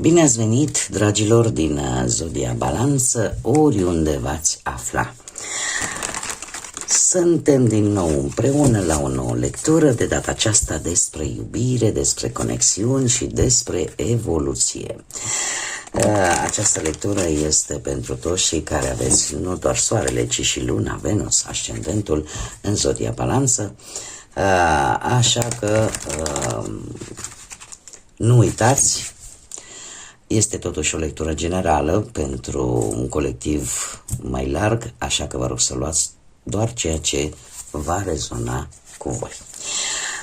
Bine ați venit, dragilor, din Zodia Balanță, oriunde v-ați afla. Suntem din nou împreună la o nouă lectură, de data aceasta despre iubire, despre conexiuni și despre evoluție. Această lectură este pentru toți cei care aveți nu doar Soarele, ci și Luna, Venus, Ascendentul în Zodia Balanță, așa că nu uitați. Este totuși o lectură generală pentru un colectiv mai larg, așa că vă rog să luați doar ceea ce va rezona cu voi.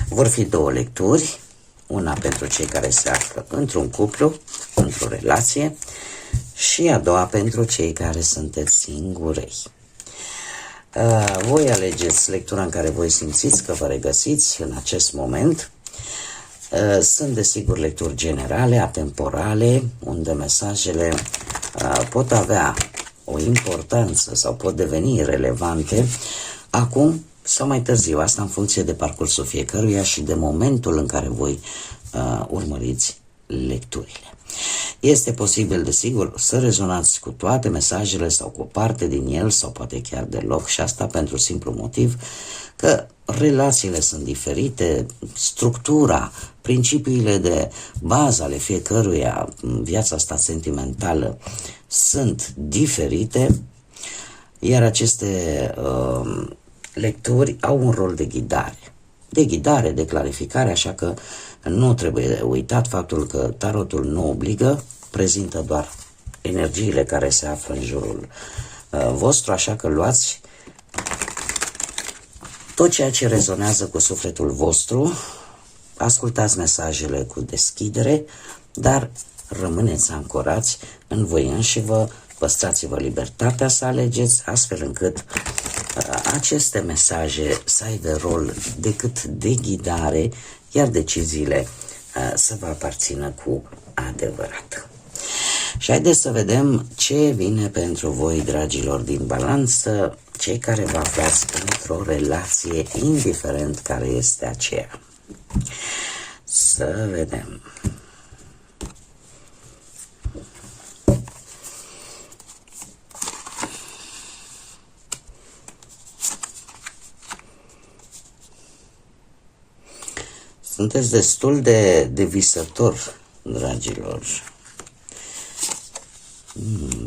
Vor fi două lecturi, una pentru cei care se află într-un cuplu, într-o relație, și a doua pentru cei care sunteți singurei. Voi alegeți lectura în care voi simțiți că vă regăsiți în acest moment. Sunt desigur lecturi generale, atemporale, unde mesajele pot avea o importanță sau pot deveni relevante acum sau mai târziu, asta în funcție de parcursul fiecăruia și de momentul în care voi urmăriți lecturile. Este posibil, desigur, să rezonați cu toate mesajele sau cu o parte din el sau poate chiar deloc, și asta pentru simplu motiv că relațiile sunt diferite, structura, principiile de bază ale fiecăruia, viața asta sentimentală, sunt diferite, iar aceste lecturi au un rol de ghidare, de clarificare, așa că nu trebuie uitat faptul că tarotul nu obligă, prezintă doar energiile care se află în jurul vostru, așa că luați tot ceea ce rezonează cu sufletul vostru, ascultați mesajele cu deschidere, dar rămâneți ancorați în voi înșivă, păstrați-vă libertatea să alegeți, astfel încât aceste mesaje să aibă rol decât de ghidare, iar deciziile să vă aparțină cu adevărat. Și haideți să vedem ce vine pentru voi, dragilor din Balanță, cei care vă aflați într-o relație, indiferent care este aceea. Să vedem. Sunteți destul de visător, dragilor.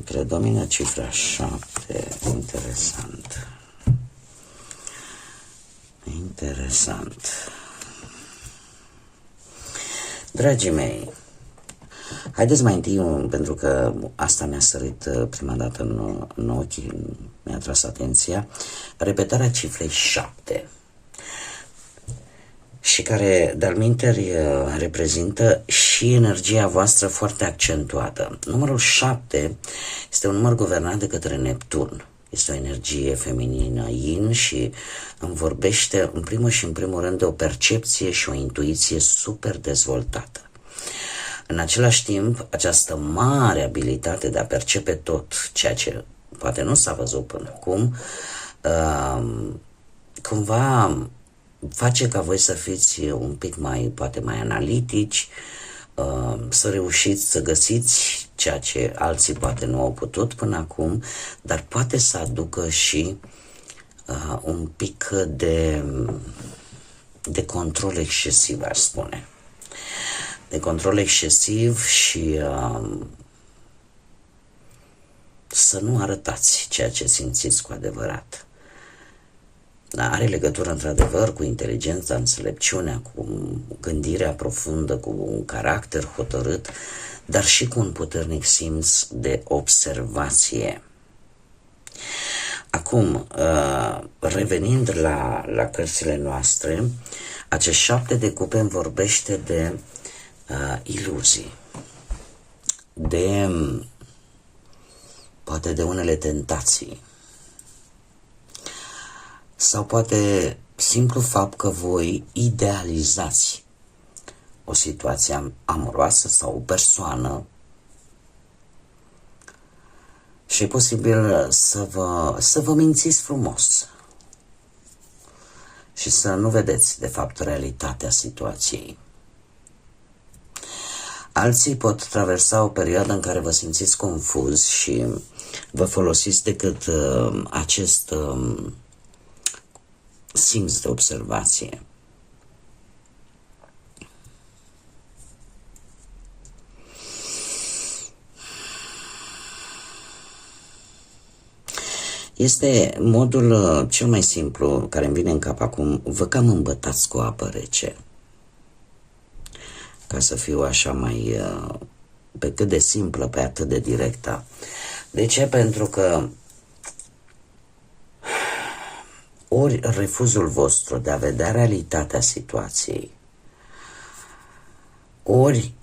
Predomină cifra 7. Interesant. Interesant. Dragii mei, haideți mai întâi, pentru că asta mi-a sărit prima dată în ochi, mi-a tras atenția, repetarea cifrei 7. Și care, de-al minteri, reprezintă și energia voastră foarte accentuată. Numărul 7 este un număr guvernat de către Neptun. Este o energie feminină yin și îmi vorbește în primul și în primul rând de o percepție și o intuiție super dezvoltată. În același timp, această mare abilitate de a percepe tot, ceea ce poate nu s-a văzut până acum, cumva face ca voi să fiți un pic poate mai analitici, să reușiți să găsiți ceea ce alții poate nu au putut până acum, dar poate să aducă și un pic de control excesiv, aș spune. De control excesiv și să nu arătați ceea ce simțiți cu adevărat. Are legătură într-adevăr cu inteligența, înțelepciunea, cu gândirea profundă, cu un caracter hotărât, dar și cu un puternic simț de observație. Acum, revenind la cărțile noastre, acest 7 de cupe îmi vorbește de iluzii, poate de unele tentații, sau poate simplu fapt că voi idealizați o situație amoroasă sau o persoană și e posibil să vă mințiți frumos și să nu vedeți de fapt realitatea situației. Alții pot traversa o perioadă în care vă simțiți confuzi și vă folosiți decât acest simț de observație. Este modul cel mai simplu care îmi vine în cap acum. Vă cam îmbătați cu apă rece, ca să fiu așa mai pe cât de simplă, pe atât de directă. De ce? Pentru că ori refuzul vostru de a vedea realitatea situației, ori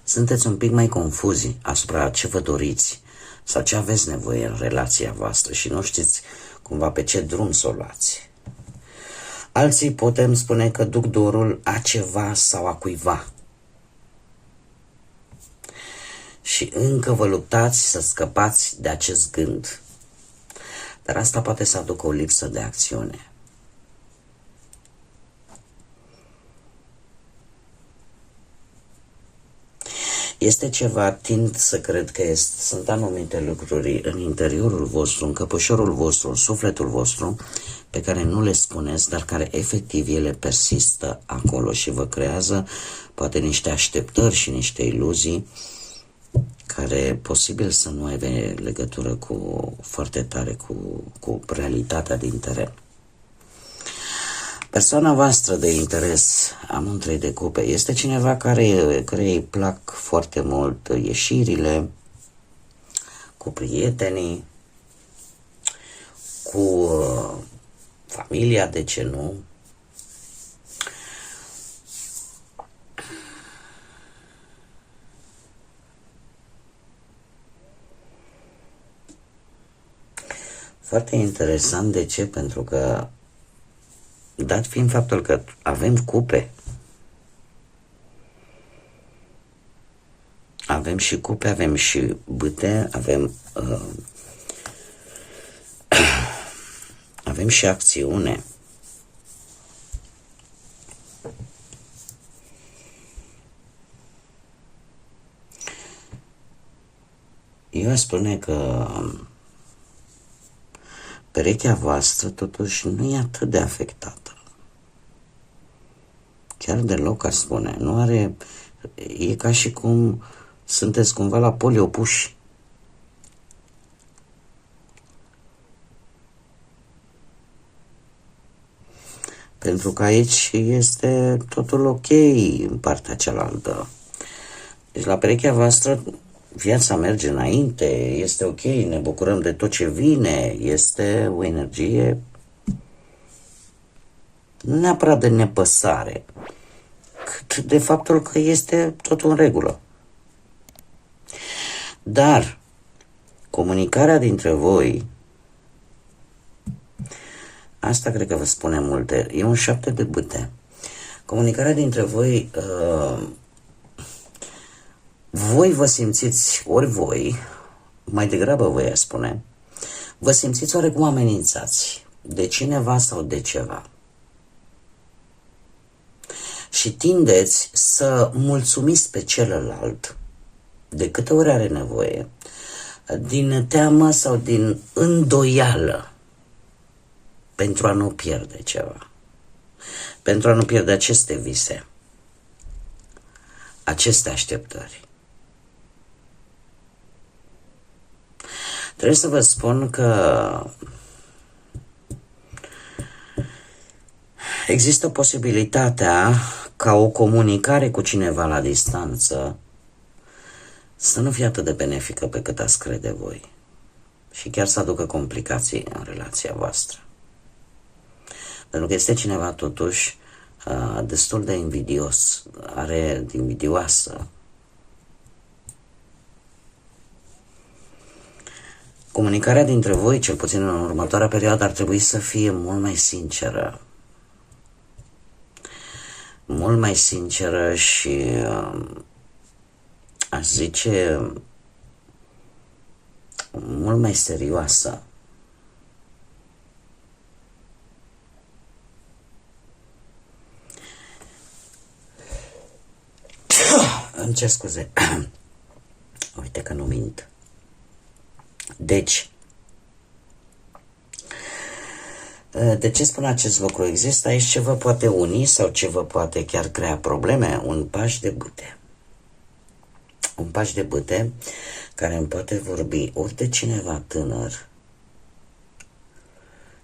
sunteți un pic mai confuzi asupra ce vă doriți sau ce aveți nevoie în relația voastră și nu știți cumva pe ce drum să o luați. Alții putem spune că duc dorul a ceva sau a cuiva. Și încă vă luptați să scăpați de acest gând. Dar asta poate să aducă o lipsă de acțiune. Este ceva, tind să cred că sunt anumite lucruri în interiorul vostru, în căpășorul vostru, în sufletul vostru, pe care nu le spuneți, dar care efectiv ele persistă acolo și vă creează poate niște așteptări și niște iluzii care posibil să nu aibă legătură foarte tare cu realitatea din teren. Persoana voastră de interes, am 3 de cupe, este cineva care îi plac foarte mult ieșirile cu prietenii, cu familia, de ce nu? Foarte interesant, de ce? Pentru că, dat fiind faptul că avem cupe, avem și cupe, avem și bâte, avem și acțiune. Eu aș spune că perechea voastră totuși nu e atât de afectată. Chiar deloc, aș spune. Nu are... E ca și cum sunteți cumva la poli opuși. Pentru că aici este totul ok în partea cealaltă. Deci la perechea voastră viața merge înainte, este ok, ne bucurăm de tot ce vine, este o energie nu neapărat de nepăsare, cât de faptul că este totul în regulă. Dar comunicarea dintre voi, asta cred că vă spune multe, e un 7 de bâte. Comunicarea dintre voi, voi vă simțiți, ori voi, mai degrabă voi aș spune, vă simțiți oarecum amenințați de cineva sau de ceva. Și tindeți să mulțumiți pe celălalt de câte ori are nevoie, din teamă sau din îndoială, pentru a nu pierde ceva, pentru a nu pierde aceste vise, aceste așteptări. Trebuie să vă spun că există posibilitatea ca o comunicare cu cineva la distanță să nu fie atât de benefică pe cât ați crede voi și chiar să aducă complicații în relația voastră. Pentru că este cineva totuși destul de invidios, invidioasă. Comunicarea dintre voi, cel puțin în următoarea perioadă, ar trebui să fie mult mai sinceră. Mult mai sinceră și, aș zice, mult mai serioasă. îmi cer scuze. Uite că nu mint. Deci, de ce spun acest lucru? Există aici ce vă poate uni sau ce vă poate chiar crea probleme? Un paș de bâte. Un paș de bâte care îmi poate vorbi ori de cineva tânăr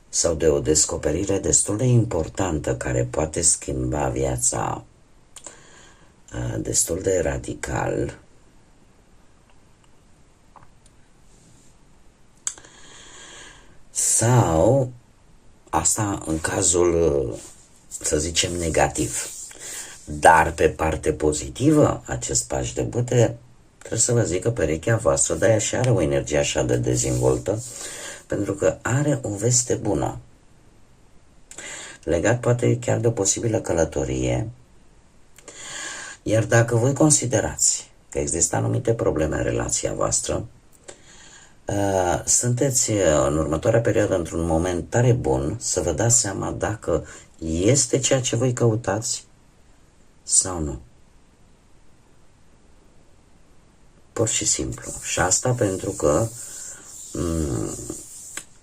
sau de o descoperire destul de importantă care poate schimba viața destul de radical, sau asta în cazul, să zicem, negativ. Dar pe parte pozitivă, acest paș de bâte, trebuie să vă zic că perechea voastră de-aia și are o energie așa de dezvoltă, pentru că are o veste bună. Legat poate chiar de o posibilă călătorie. Iar dacă voi considerați că există anumite probleme în relația voastră, sunteți în următoarea perioadă într-un moment tare bun să vă dați seama dacă este ceea ce voi căutați sau nu. Pur și simplu. Și asta pentru că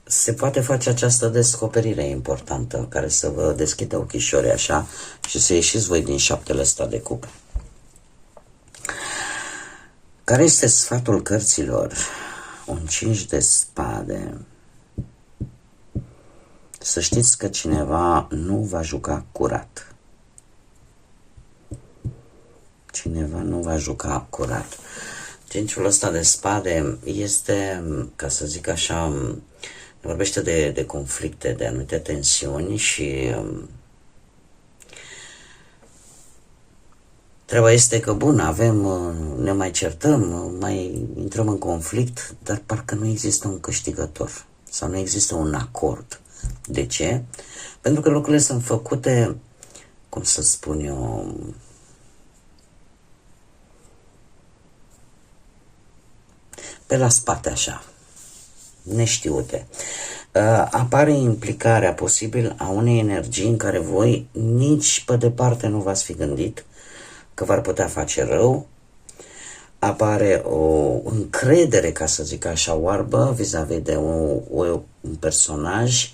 se poate face această descoperire importantă care să vă deschidă ochișorii așa și să ieșiți voi din șaptele ăsta de cupe. Care este sfatul cărților? Un 5 de spade. Să știți că cineva nu va juca curat. Cineva nu va juca curat. Cinciul ăsta de spade este, ca să zic așa, vorbește de conflicte, de anumite tensiuni și treaba este că, bun, avem, ne mai certăm, mai intrăm în conflict, dar parcă nu există un câștigător sau nu există un acord. De ce? Pentru că lucrurile sunt făcute, cum să spun eu, pe la spate așa, neștiute. Apare implicarea posibil a unei energii în care voi nici pe departe nu v-ați fi gândit că v-ar putea face rău. Apare o încredere, ca să zic așa, oarbă vis-a-vis de un personaj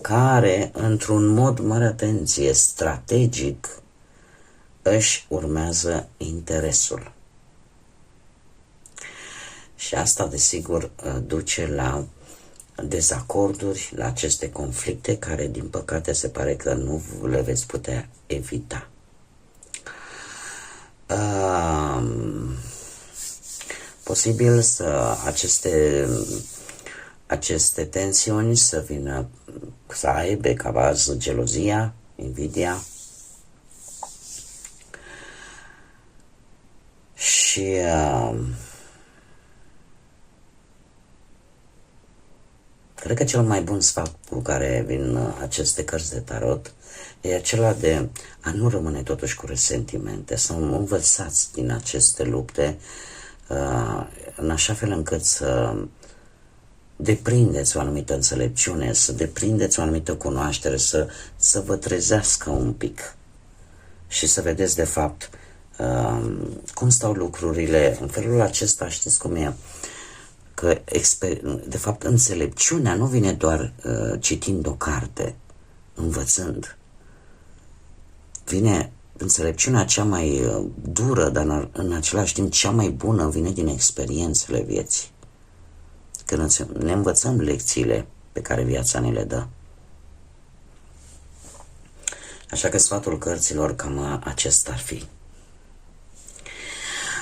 care, într-un mod, mare atenție, strategic, își urmează interesul. Și asta, desigur, duce la dezacorduri, la aceste conflicte care, din păcate, se pare că nu le veți putea evita. Posibil să aceste tensiuni să vină, să aibă ca bază gelozia, invidia și cred că cel mai bun sfat cu care vin aceste cărți de tarot e acela de a nu rămâne totuși cu resentimente, să învățați din aceste lupte în așa fel încât să deprindeți o anumită înțelepciune, să deprindeți o anumită cunoaștere, să vă trezească un pic și să vedeți de fapt cum stau lucrurile. În felul acesta știți cum e, că de fapt înțelepciunea nu vine doar citind o carte, învățând. Vine înțelepciunea cea mai dură, dar în același timp cea mai bună vine din experiențele vieții. Când ne învățăm lecțiile pe care viața ne le dă. Așa că sfatul cărților cam acesta ar fi.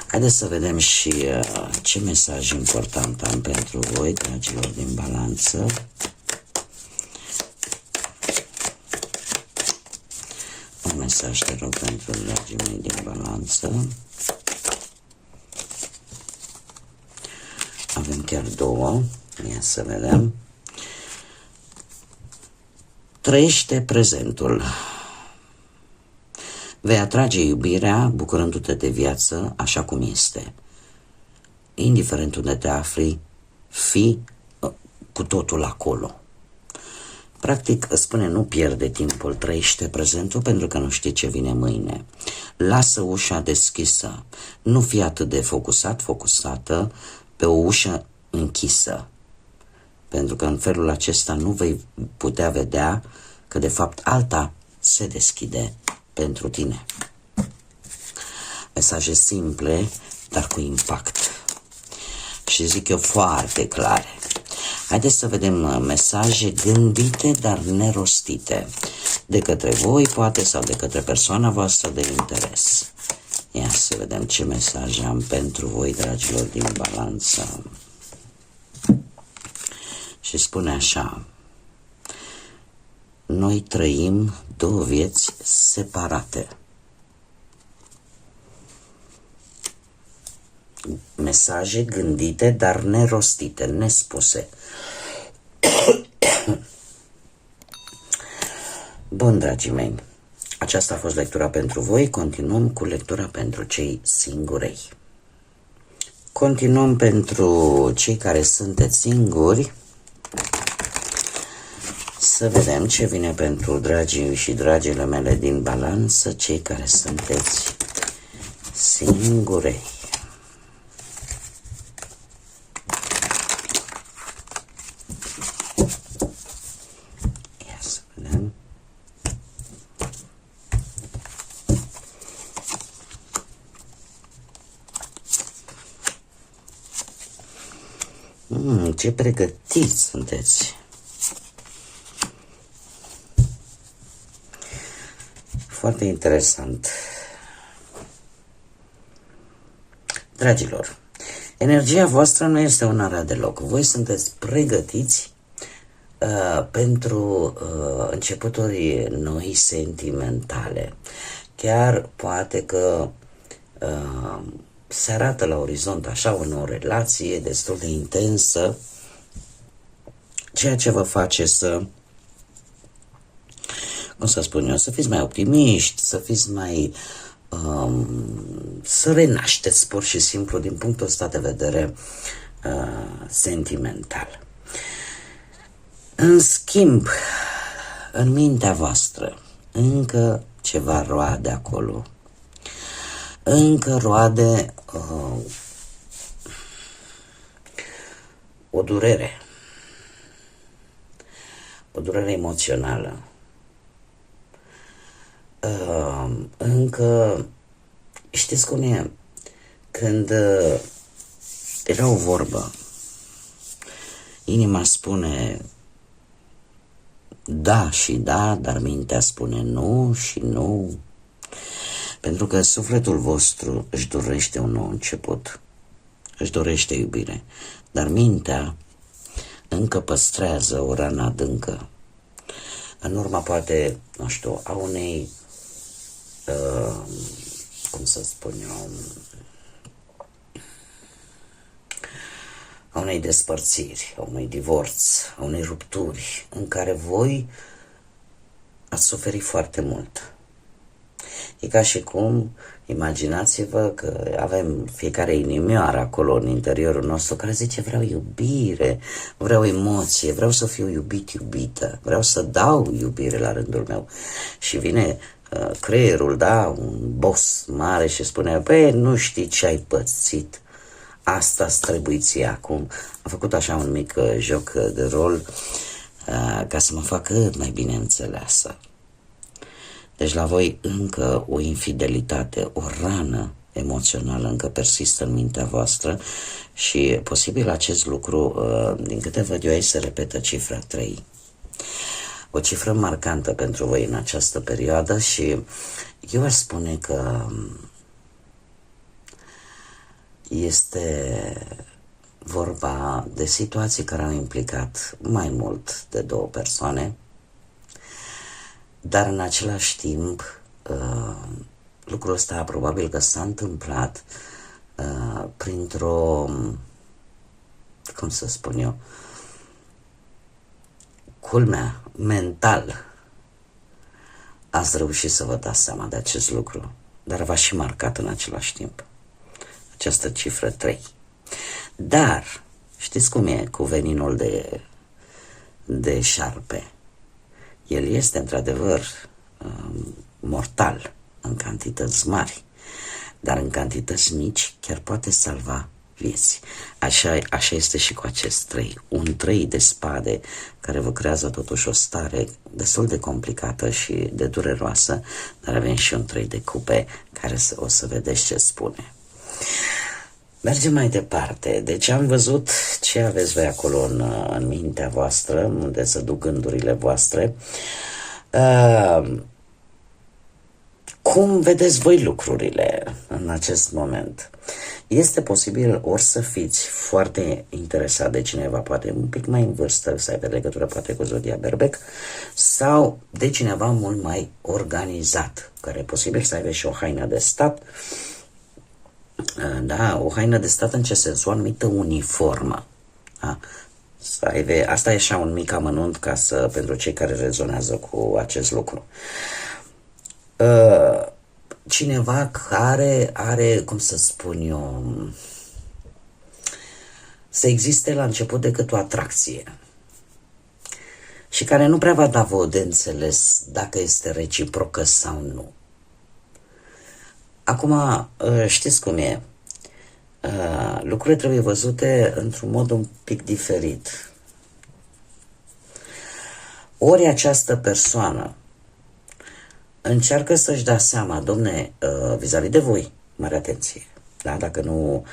Haideți să vedem și ce mesaj important am pentru voi, dragilor din Balanță. Un mesaj, te rog, pentru dragii mei din Balanță. Avem chiar două. Ia să vedem. Trăiește prezentul. Vei atrage iubirea bucurându-te de viață așa cum este. Indiferent unde te afli, fii cu totul acolo. Practic spune, nu pierde timpul, trăiește prezentul pentru că nu știi ce vine mâine. Lasă ușa deschisă, nu fi atât de focusată pe o ușă închisă, pentru că în felul acesta nu vei putea vedea că de fapt alta se deschide pentru tine. Mesaje simple, dar cu impact. Și zic eu foarte clare. Haideți să vedem mesaje gândite, dar nerostite. De către voi, poate, sau de către persoana voastră de interes. Ia să vedem ce mesaje am pentru voi, dragilor din Balanță. Și spune așa: noi trăim două vieți separate. Mesaje gândite, dar nerostite, nespuse. Bun, dragii mei, aceasta a fost lectura pentru voi. Continuăm cu lectura pentru cei singurei. Continuăm pentru cei care sunteți singuri. Să vedem ce vine pentru dragii și dragile mele din Balanță, cei care sunteți singurei. Ia să vedem. Ce pregătiți sunteți! Foarte interesant. Dragilor, energia voastră nu este una rea deloc. Voi sunteți pregătiți pentru începuturi noi sentimentale. Chiar poate că se arată la orizont așa o nouă relație destul de intensă, ceea ce vă face să, cum să spun eu, să fiți mai optimiști, să fiți mai să renașteți pur și simplu din punctul ăsta de vedere sentimental. În schimb, în mintea voastră încă ceva roade acolo, încă roade o durere emoțională. Încă, știți cum e, când era o vorbă, inima spune da și da, dar mintea spune nu și nu, pentru că sufletul vostru își dorește un nou început, își dorește iubire, dar mintea încă păstrează o rană adâncă, în urma poate, nu știu, a unei cum să spun eu, a unei despărțiri, a unui divorț, a unei rupturi, în care voi ați suferit foarte mult. E ca și cum, imaginați-vă că avem fiecare inimioară acolo în interiorul nostru care zice: vreau iubire, vreau emoție, vreau să fiu iubit, iubită, vreau să dau iubire la rândul meu. Și vine creierul, da, un boss mare și spune: păi, nu știi ce ai pățit, asta-ți trebuie ție acum. Am făcut așa un mic joc de rol ca să mă fac cât mai bine înțeleasă. Deci la voi încă o infidelitate, o rană emoțională încă persistă în mintea voastră și posibil acest lucru, din câte văd eu aici, se repetă cifra 3. O cifră marcantă pentru voi în această perioadă și eu aș spune că este vorba de situații care au implicat mai mult de două persoane, dar în același timp lucrul ăsta probabil că s-a întâmplat printr-o, cum să spun eu, culmea, mental, ați reușit să vă dați seama de acest lucru, dar v-a și marcat în același timp această cifră 3. Dar știți cum e cu veninul de șarpe? El este într-adevăr mortal în cantități mari, dar în cantități mici chiar poate salva vieți. Așa este și cu acest 3. Un 3 de spade care vă creează totuși o stare destul de complicată și de dureroasă, dar avem și un 3 de cupe care o să vedeți ce spune. Mergem mai departe. Deci am văzut ce aveți voi acolo în mintea voastră, unde se duc gândurile voastre. Cum vedeți voi lucrurile în acest moment? Este posibil ori să fiți foarte interesat de cineva, poate un pic mai în vârstă, să aibă legătură poate cu zodia Berbec, sau de cineva mult mai organizat, care e posibil să aibă și o haină de stat. Da, o haină de stat în ce sens? O anumită uniformă. Da? Asta e așa un mic amănunt pentru cei care rezonează cu acest lucru. Cineva care are, cum să spun eu, să existe la început decât o atracție și care nu prea va da vouă de înțeles dacă este reciprocă sau nu. Acum, știți cum e, lucrurile trebuie văzute într-un mod un pic diferit. Ori această persoană încearcă să-și dea seama, domne, vis-a-vis de voi, mare atenție, da? Dacă nu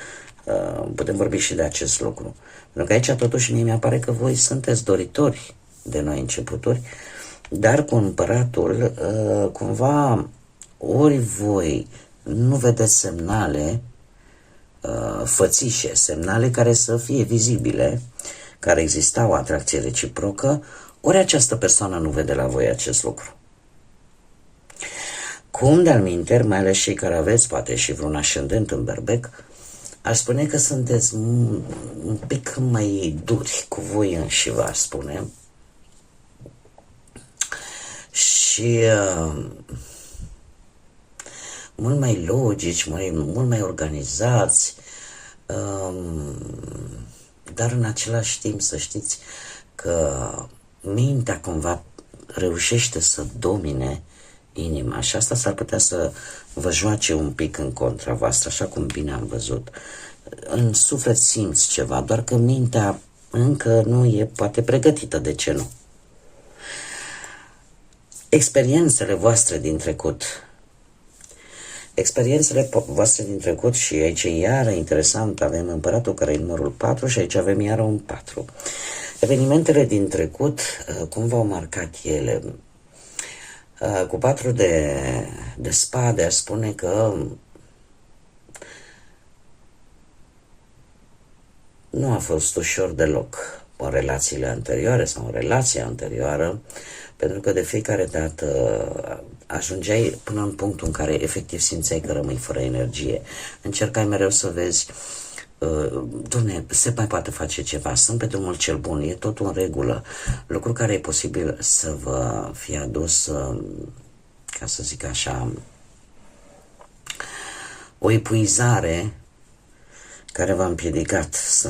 putem vorbi și de acest lucru. Pentru că aici totuși mie mi-apare că voi sunteți doritori de noi începuturi, dar cu împăratul, cumva, ori voi nu vedeți semnale fățișe, semnale care să fie vizibile, care exista o atracție reciprocă, ori această persoană nu vede la voi acest lucru. Cum de-al minteri, mai ales cei care aveți poate și vreun ascendent în Berbec, aș spune că sunteți un pic mai duri cu voi înși, vă aș spune. Și mult mai logici, mult mai organizați, dar în același timp să știți că mintea cumva reușește să domine inima și asta s-ar putea să vă joace un pic în contra voastră, așa cum bine am văzut. În suflet simți ceva, doar că mintea încă nu e poate pregătită, de ce nu? Experiențele voastre din trecut. Experiențele voastre din trecut și aici e iară interesant, avem împăratul care e numărul 4 și aici avem iară un 4. Evenimentele din trecut, cum v-au marcat ele? Cu 4 de spade aș spune că nu a fost ușor deloc în relațiile anterioare sau în relația anterioară, pentru că de fiecare dată ajungeai până în punctul în care efectiv simțeai că rămâi fără energie. Încercai mereu să vezi, Doamne, se mai poate face ceva, sunt pe drumul cel bun, e totul în regulă, lucru care e posibil să vă fie adus, ca să zic așa, o epuizare care v-a împiedicat să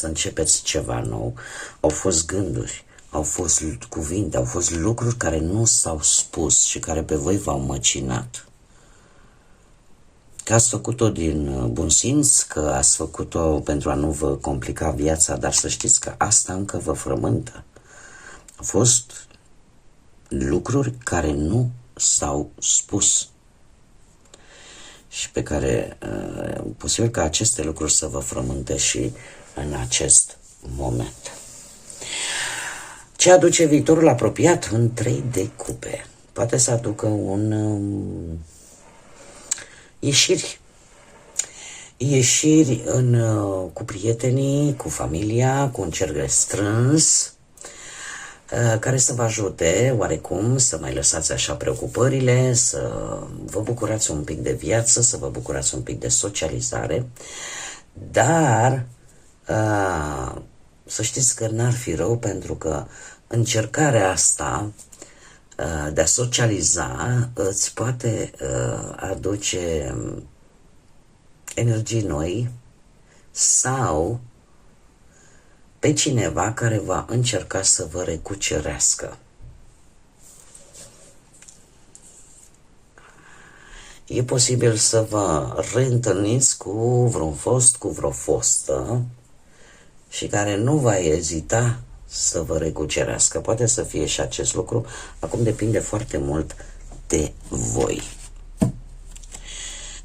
începeți ceva nou. Au fost gânduri, au fost cuvinte, au fost lucruri care nu s-au spus și care pe voi v-au măcinat. Că ați făcut-o din bun simț, că ați făcut-o pentru a nu vă complica viața, dar să știți că asta încă vă frământă. Au fost lucruri care nu s-au spus și pe care posibil ca aceste lucruri să vă frământe și în acest moment. Ce aduce viitorul apropiat în 3 de cupe? Poate să aducă ieșiri cu prietenii, cu familia, cu un cerc restrâns, care să vă ajute oarecum să mai lăsați așa preocupările, să vă bucurați un pic de viață, să vă bucurați un pic de socializare, dar să știți că n-ar fi rău, pentru că încercarea asta de a socializa îți poate aduce energii noi sau pe cineva care va încerca să vă recucerească. E posibil să vă reîntâlniți cu vreun fost, cu vreo fostă și care nu va ezita să vă recucerească. Poate să fie și acest lucru. Acum depinde foarte mult de voi.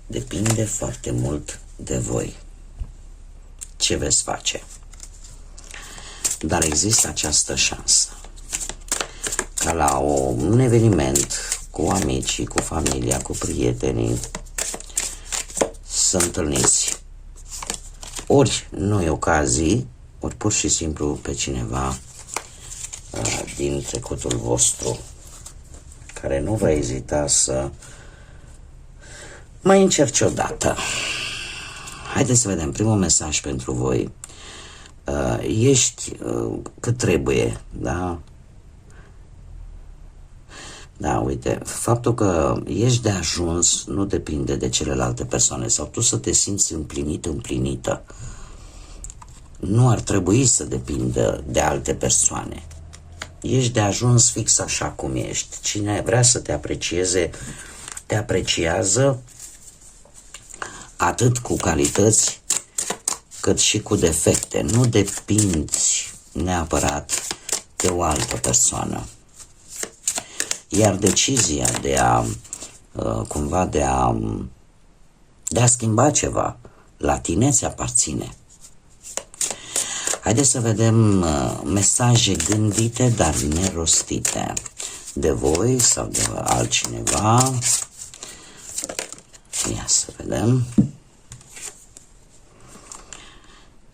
Depinde foarte mult de voi. Ce veți face? Dar există această șansă ca la un eveniment cu amicii, cu familia, cu prietenii să întâlniți ori noi ocazii, ori pur și simplu pe cineva din trecutul vostru care nu va ezita să mai încerci odată. Haideți să vedem primul mesaj pentru voi. Ești cât trebuie, da? Da, uite, faptul că ești de ajuns nu depinde de celelalte persoane sau tu să te simți împlinit, împlinită. Nu ar trebui să depindă de alte persoane. Ești de ajuns fix așa cum ești. Cine vrea să te aprecieze, te apreciază atât cu calități cât și cu defecte. Nu depinzi neapărat de o altă persoană. Iar decizia de a cumva de a schimba ceva la tine ți aparține. Haideți să vedem mesaje gândite, dar nerostite de voi sau de altcineva. Ia să vedem.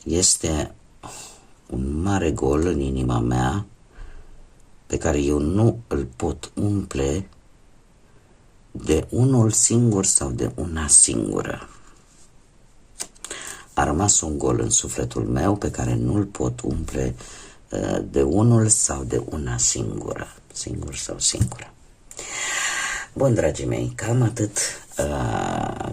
Este un mare gol în inima mea pe care eu nu îl pot umple de unul singur sau de una singură. A rămas un gol în sufletul meu pe care nu-l pot umple de unul sau de una singură. Singur sau singură. Bun, dragii mei, cam atât.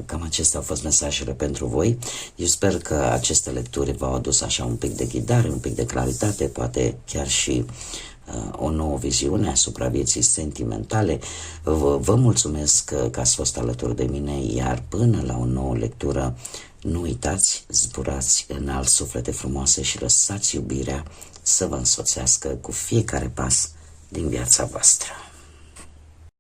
Cam acestea au fost mesajele pentru voi. Eu sper că aceste lecturi v-au adus așa un pic de ghidare, un pic de claritate, poate chiar și o nouă viziune asupra vieții sentimentale. Vă mulțumesc că ați fost alături de mine, iar până la o nouă lectură, nu uitați, zburați înalt, suflete frumoase, și lăsați iubirea să vă însoțească cu fiecare pas din viața voastră.